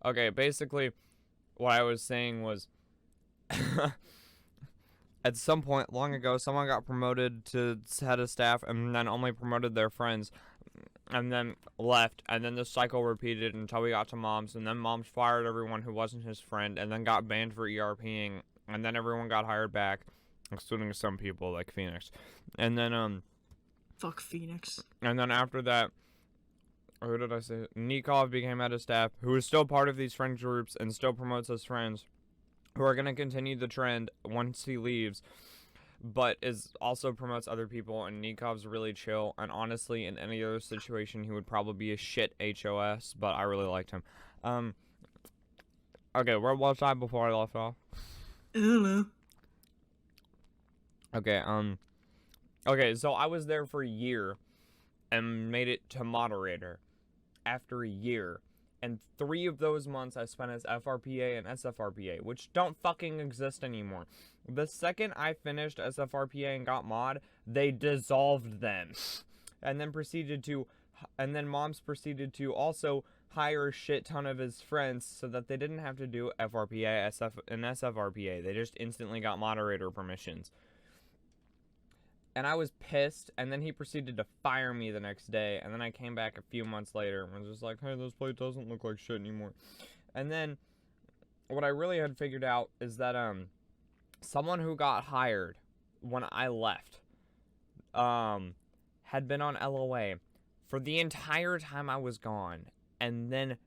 Okay, basically, what I was saying was, at some point long ago, someone got promoted to head of staff and then only promoted their friends and then left. And then the cycle repeated until we got to Moms. And then Moms fired everyone who wasn't his friend and then got banned for ERPing. And then everyone got hired back, including some people like Phoenix. And then, Fuck Phoenix. And then after that, who did I say? Nikov became head of staff, who is still part of these friend groups and still promotes his friends, who are going to continue the trend once he leaves, but also promotes other people. And Nikov's really chill, and honestly, in any other situation, he would probably be a shit HOS, but I really liked him. Okay, where was I before I left off? I don't know. Okay, so I was there for a year and made it to moderator after a year. And 3 of those months I spent as FRPA and SFRPA, which don't fucking exist anymore. The second I finished SFRPA and got mod, they dissolved them. And then Moms proceeded to also hire a shit ton of his friends so that they didn't have to do FRPA, SF, and SFRPA. They just instantly got moderator permissions. And I was pissed, and then he proceeded to fire me the next day, and then I came back a few months later and was just like, hey, this place doesn't look like shit anymore. And then what I really had figured out is that someone who got hired when I left had been on LOA for the entire time I was gone, and then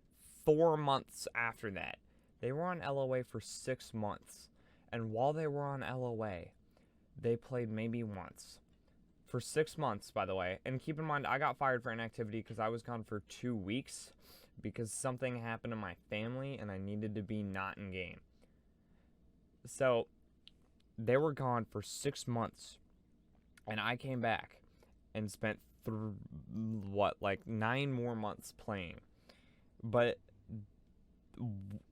4 months after that. They were on LOA for 6 months, and while they were on LOA, they played maybe once. For 6 months, by the way. And keep in mind, I got fired for inactivity because I was gone for 2 weeks because something happened to my family and I needed to be not in game. So, they were gone for 6 months. And I came back and spent, 9 more months playing. But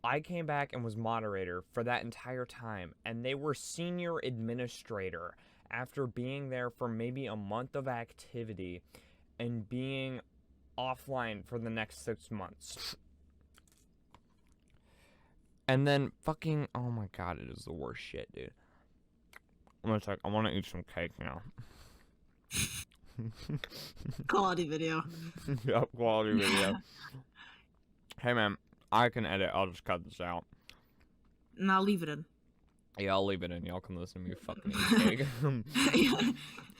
I came back and was moderator for that entire time, and they were senior administrator after being there for maybe a month of activity and being offline for the next 6 months. And then fucking, oh my god, it is the worst shit, dude. I'm gonna check, I want to eat some cake now. Quality video. Yep, quality video. Hey man, I can edit, I'll just cut this out. And I'll leave it in. Yeah, I'll leave it in. Y'all can listen to me fucking eat cake.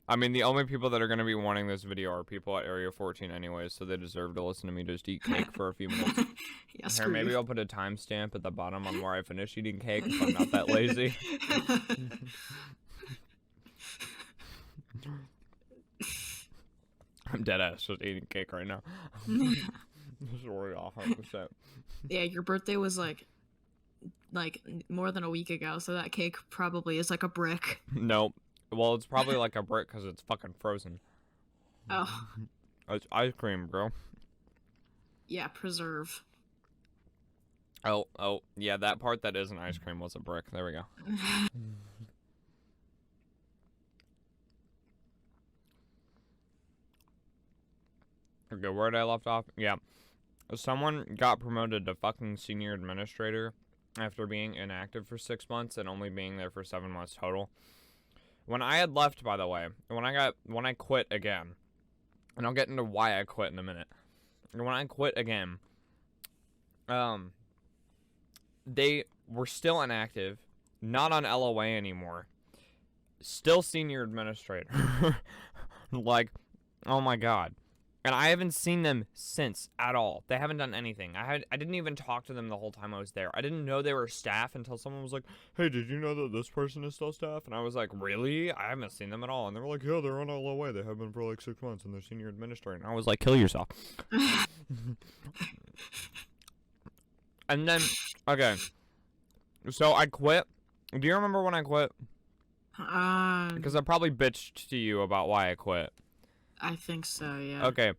I mean, the only people that are going to be wanting this video are people at Area-14 anyways, so they deserve to listen to me just eat cake for a few minutes. Yeah, Here, maybe I'll put a timestamp at the bottom on where I finish eating cake if I'm not that lazy. I'm deadass just eating cake right now. Sorry, 100%. Yeah, your birthday was like more than a week ago, so that cake probably is like a brick. Nope. Well, it's probably like a brick because it's fucking frozen. Oh. It's ice cream, bro. Yeah, preserve. Oh, yeah, that part that isn't ice cream was a brick. There we go. Okay, where did I left off? Yeah. Someone got promoted to fucking senior administrator after being inactive for 6 months and only being there for 7 months total. When I had left, by the way, when I quit again, and I'll get into why I quit in a minute. When I quit again, they were still inactive, not on LOA anymore, still senior administrator. Like, oh my god. And I haven't seen them since at all. They haven't done anything. I didn't even talk to them the whole time I was there. I didn't know they were staff until someone was like, hey, did you know that this person is still staff? And I was like, really? I haven't seen them at all. And they were like, yeah, they're on LOA. They have been for like 6 months and they're senior administrator. And I was like, kill yourself. And then, okay. So I quit. Do you remember when I quit? Because I probably bitched to you about why I quit. I think so, yeah. Okay,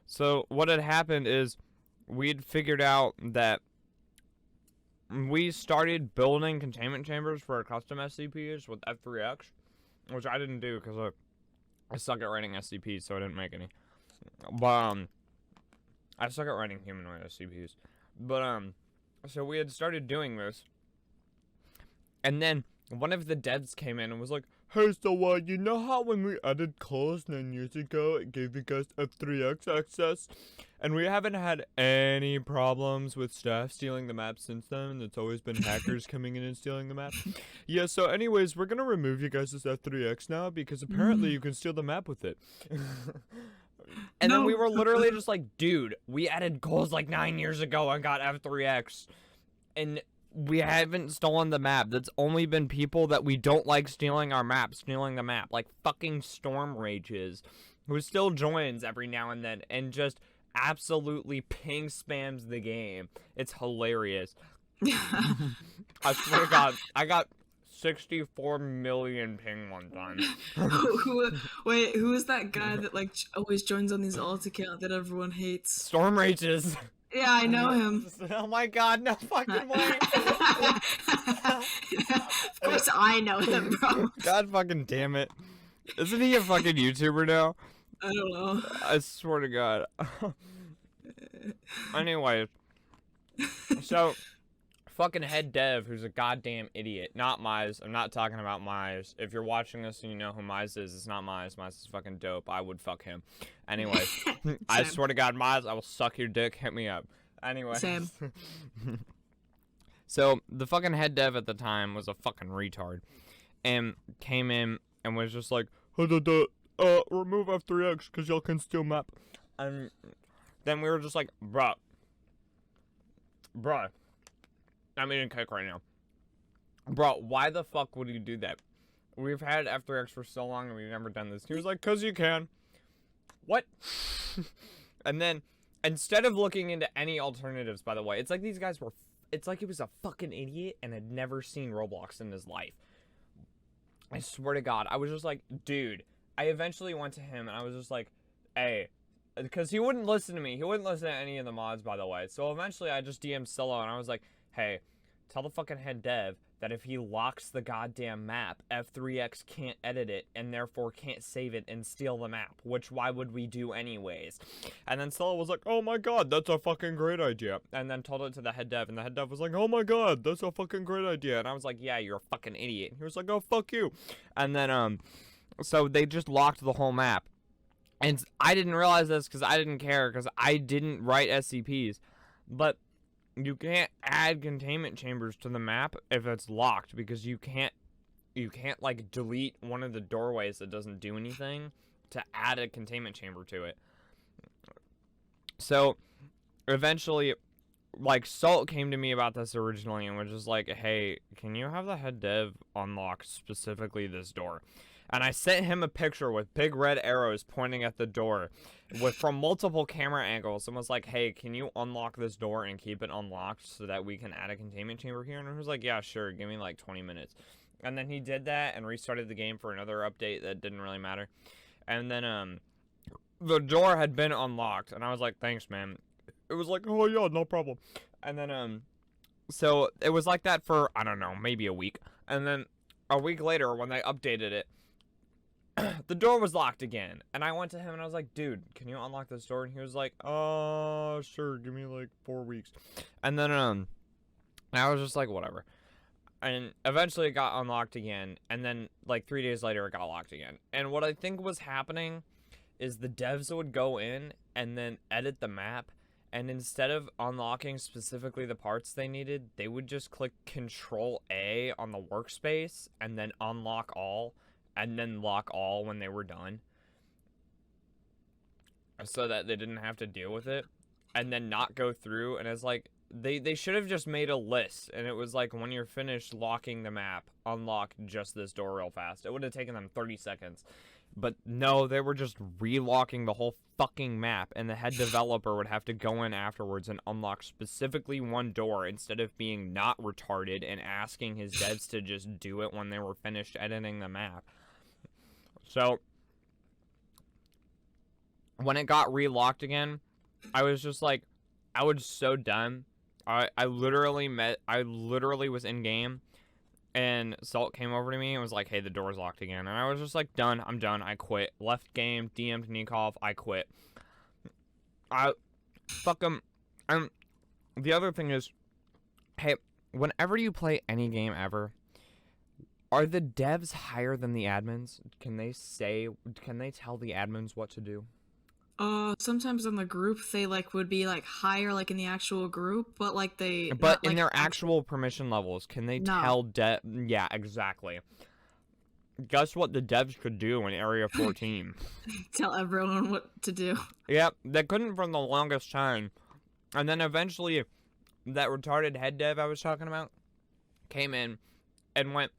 so what had happened is we'd figured out that we started building containment chambers for our custom SCPs with F3X, which I didn't do because I suck at writing SCPs, so I didn't make any. But, I suck at writing humanoid SCPs. But, So we had started doing this. And then one of the devs came in and was like, hey, so, you know how when we added calls 9 years ago, it gave you guys F3X access? And we haven't had any problems with staff stealing the map since then. It's always been hackers coming in and stealing the map. Yeah, so anyways, we're gonna remove you guys' F3X now because apparently you can steal the map with it. And then we were literally just like, dude, we added goals like 9 years ago and got F3X. And we haven't stolen the map. That's only been people that we don't like stealing our map, stealing the map. Like fucking Storm Rages, who still joins every now and then and just absolutely ping spams the game. It's hilarious. I swear to God, I got 64 million ping one time. Wait, who is that guy that like always joins on these alt account that everyone hates? Storm Rages. Yeah, I know him. Oh my God, no fucking way. Of course I know him, bro. God fucking damn it. Isn't he a fucking YouTuber now? I don't know. I swear to God. Anyway, so fucking head dev, who's a goddamn idiot. Not Mize. I'm not talking about Mize. If you're watching this and you know who Mize is, it's not Mize. Mize is fucking dope. I would fuck him. Anyway, I swear to God, Mize, I will suck your dick. Hit me up. Anyway. Same. So the fucking head dev at the time was a fucking retard, and came in and was just like, remove F3X because y'all can steal map. And then we were just like, bruh. I'm eating cake right now. Bro, why the fuck would you do that? We've had F3X for so long and we've never done this. He was like, 'cause you can. What? And then, instead of looking into any alternatives, by the way, it's like these guys were, it's like he was a fucking idiot and had never seen Roblox in his life. I swear to God, I was just like, dude. I eventually went to him and I was just like, hey, because he wouldn't listen to me. He wouldn't listen to any of the mods, by the way. So eventually I just DM'd Silou and I was like, hey, tell the fucking head dev that if he locks the goddamn map, F3X can't edit it and therefore can't save it and steal the map, which why would we do anyways? And then Silou was like, oh my God, that's a fucking great idea. And then told it to the head dev and the head dev was like, oh my God, that's a fucking great idea. And I was like, yeah, you're a fucking idiot. And he was like, oh, fuck you. And then, so they just locked the whole map. And I didn't realize this because I didn't care because I didn't write SCPs. But you can't add containment chambers to the map if it's locked because you can't like delete one of the doorways that doesn't do anything to add a containment chamber to it. So eventually, like, Salt came to me about this originally and was just like, hey, can you have the head dev unlock specifically this door? And I sent him a picture with big red arrows pointing at the door from multiple camera angles and was like, hey, can you unlock this door and keep it unlocked so that we can add a containment chamber here? And he was like, yeah, sure, give me like 20 minutes. And then he did that and restarted the game for another update that didn't really matter. And then the door had been unlocked and I was like, thanks, man. It was like, oh yeah, no problem. And then so it was like that for, I don't know, maybe a week. And then a week later when they updated it, the door was locked again, and I went to him and I was like, dude, can you unlock this door? And he was like, sure, give me like 4 weeks. And then I was just like, whatever. And eventually it got unlocked again, and then like 3 days later it got locked again. And what I think was happening is the devs would go in and then edit the map, and instead of unlocking specifically the parts they needed, they would just click Control A on the workspace and then unlock all, and then lock all when they were done, so that they didn't have to deal with it, and then not go through. And it's like, they should have just made a list, and it was like, when you're finished locking the map, unlock just this door real fast. It would have taken them 30 seconds. But no, they were just relocking the whole fucking map, and the head developer would have to go in afterwards and unlock specifically one door instead of being not retarded and asking his devs to just do it when they were finished editing the map. So when it got relocked again, I was just like, I was so done. I literally was in game, and Salt came over to me and was like, hey, the door's locked again. And I was just like, done, I'm done, I quit. Left game, DM'd Nikov, I quit. Fuck him. And the other thing is, Hey, whenever you play any game ever, are the devs higher than the admins? Can they tell the admins what to do? Sometimes in the group they like would be like higher like in the actual group, but like they But not in like their actual. actual permission levels, can they No. tell Yeah, exactly. Guess what the devs could do in Area-14? Tell everyone what to do. Yep, they couldn't for the longest time. And then eventually, that retarded head dev I was talking about came in and went,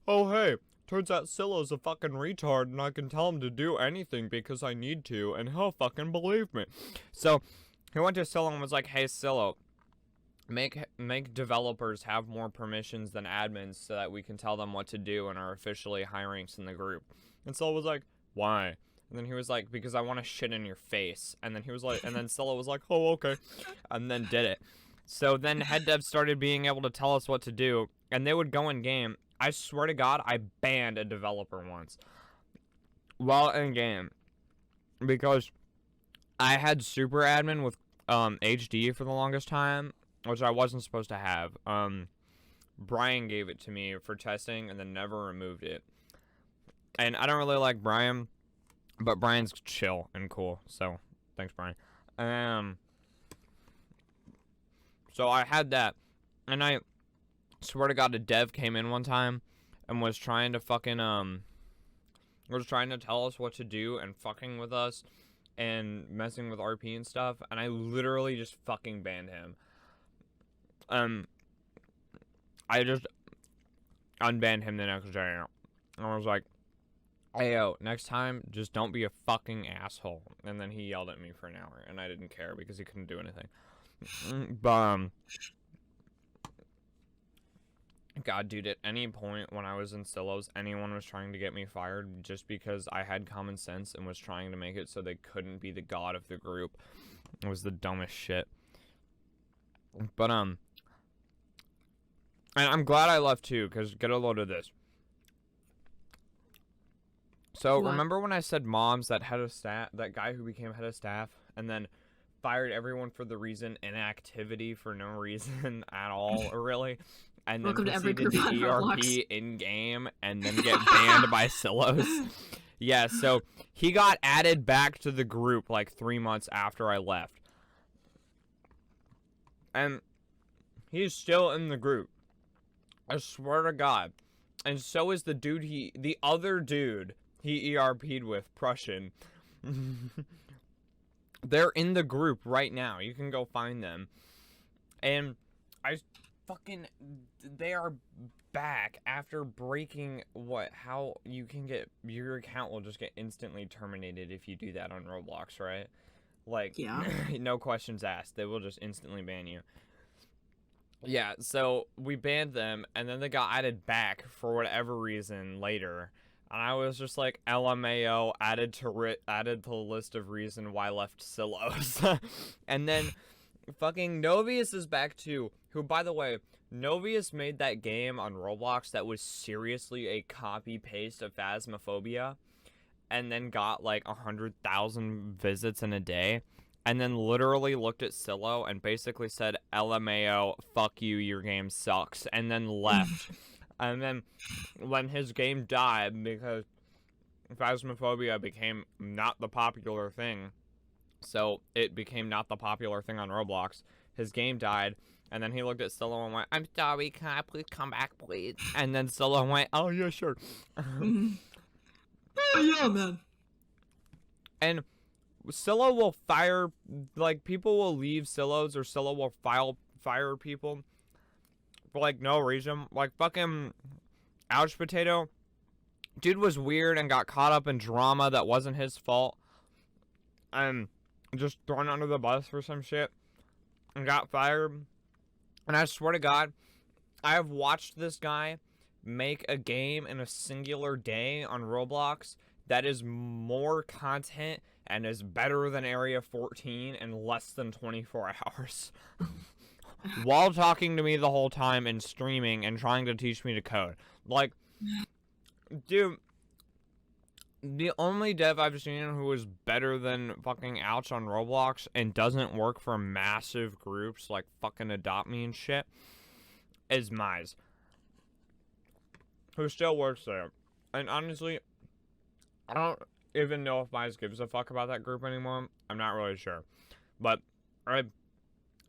"Oh, hey, turns out Silou's a fucking retard and I can tell him to do anything because I need to and he'll fucking believe me." So, he went to Silou and was like, "Hey, Silou, make developers have more permissions than admins so that we can tell them what to do and are officially high ranks in the group." And Silou was like, "Why?" And then he was like, "Because I want to shit in your face." And then Silou was like, "Oh, okay," and then did it. So then head devs started being able to tell us what to do, and they would go in game. I swear to God, I banned a developer once while in game because I had super admin with HD for the longest time, which I wasn't supposed to have. Brian gave it to me for testing and then never removed it. And I don't really like Brian, but Brian's chill and cool. So thanks, Brian. So I had that, and I swear to God, a dev came in one time and was trying to tell us what to do and fucking with us and messing with RP and stuff, and I literally just fucking banned him. I just unbanned him the next day. And I was like, "Hey, yo, next time, just don't be a fucking asshole." And then he yelled at me for an hour, and I didn't care because he couldn't do anything. But, God, dude, at any point when I was in Silou's, anyone was trying to get me fired just because I had common sense and was trying to make it so they couldn't be the god of the group. It was the dumbest shit. But, and I'm glad I left too, because get a load of this. So, What? remember when I said Moms, that guy who became head of staff, and then fired everyone for the reason inactivity for no reason at all, really? And then Welcome to every proceeded group to on ERP Roblox. in-game and then get banned by Silos. Yeah, so he got added back to the group like 3 months after I left. And he's still in the group. I swear to God. And so is the other dude he ERP'd with, Prussian. They're in the group right now. You can go find them. And they are back after breaking how you can get, your account will just get instantly terminated if you do that on Roblox, right? Like, Yeah. no questions asked. They will just instantly ban you. Yeah, so we banned them, and then they got added back for whatever reason later. And I was just like, LMAO, added to the list of reason why left Silos. And then fucking Novius is back too, who, by the way, Novius made that game on Roblox that was seriously a copy-paste of Phasmophobia, and then got like 100,000 visits in a day. And then literally looked at Silou and basically said, LMAO, fuck you, your game sucks, and then left. And then when his game died, because Phasmophobia became not the popular thing, so it became not the popular thing on Roblox, his game died, and then he looked at Silou and went, I'm sorry, can I please come back, please? And then Silou went, oh, yeah, sure. Oh, yeah, man. And Silou will fire, like, people will leave Silou's, or Silou will fire people for, like, no reason. Like, fucking Ouch Potato, dude was weird and got caught up in drama that wasn't his fault, and just thrown under the bus for some shit, and got fired. And I swear to God, I have watched this guy make a game in a singular day on Roblox that is more content and is better than Area-14 in less than 24 hours. While talking to me the whole time and streaming and trying to teach me to code. Like, dude, the only dev I've seen who is better than fucking Ouch on Roblox and doesn't work for massive groups like fucking Adopt Me and shit is Mize, who still works there. And honestly, I don't even know if Mize gives a fuck about that group anymore. I'm not really sure. But I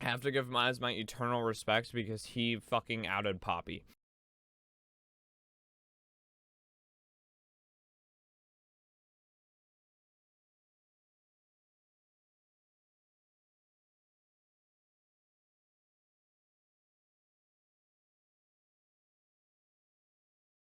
have to give Mize my eternal respect because he fucking outed Poppy.